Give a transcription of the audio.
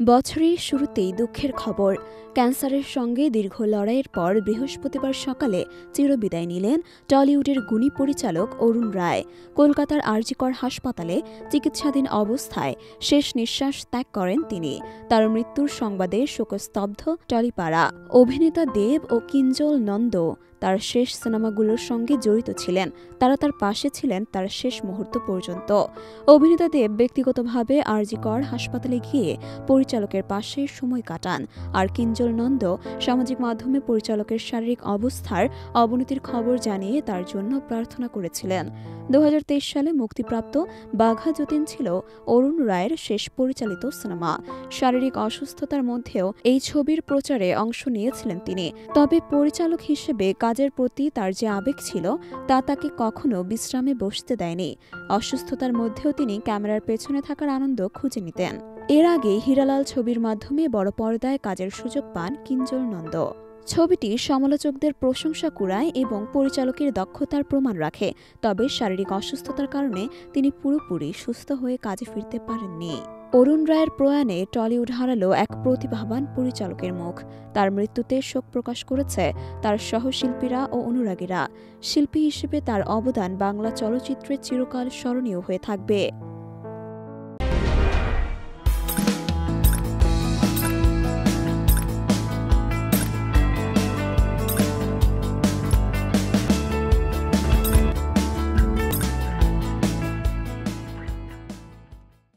বছরের শুরুতেই দুঃখের খবর। ক্যান্সারের সঙ্গে দীর্ঘ লড়াইয়ের পর বৃহস্পতিবার সকালে চিরবিদায় নিলেন টলিউডের গুণী পরিচালক অরুণ রায়। কলকাতার আরজি কর হাসপাতালে চিকিৎসাধীন অবস্থায় শেষ নিঃশ্বাস ত্যাগ করেন তিনি। তার মৃত্যুর সংবাদে শোকস্তব্ধ টলিপাড়া। অভিনেতা দেব ও কিঞ্জল নন্দ তার শেষ সিনেমাগুলোর সঙ্গে জড়িত ছিলেন। তারা তার পাশে ছিলেন তার শেষ মুহূর্ত পর্যন্ত। অভিনেতা দেব ব্যক্তিগতভাবে আরজি কর হাসপাতালে গিয়ে পরিচালকের পাশে সময় কাটান, আর কিঞ্জল নন্দ সামাজিক মাধ্যমে পরিচালকের শারীরিক অবস্থার অবনতির খবর জানিয়ে তার জন্য প্রার্থনা করেছিলেন। 2023 সালে মুক্তিপ্রাপ্ত বাঘা যতীন ছিল অরুণ রায়ের শেষ পরিচালিত সিনেমা। শারীরিক অসুস্থতার মধ্যেও এই ছবির প্রচারে অংশ নিয়েছিলেন তিনি। তবে পরিচালক হিসেবে কাজের প্রতি তার যে আবেগ ছিল তা তাকে কখনো বিশ্রামে বসতে দেয়নি। অসুস্থতার মধ্যেও তিনি ক্যামেরার পেছনে থাকার আনন্দ খুঁজে নিতেন। এর আগে হীরালাল ছবির মাধ্যমে বড় পর্দায় কাজের সুযোগ পান কিঞ্জল নন্দ। ছবিটি সমালোচকদের প্রশংসা কুড়ায় এবং পরিচালকের দক্ষতার প্রমাণ রাখে। তবে শারীরিক অসুস্থতার কারণে তিনি পুরোপুরি সুস্থ হয়ে কাজে ফিরতে পারেননি। অরুণ রায়ের প্রয়াণে টলিউড হারালো এক প্রতিভাবান পরিচালকের মুখ। তার মৃত্যুতে শোক প্রকাশ করেছে তার সহশিল্পীরা ও অনুরাগীরা। শিল্পী হিসেবে তার অবদান বাংলা চলচ্চিত্রে চিরকাল স্মরণীয় হয়ে থাকবে।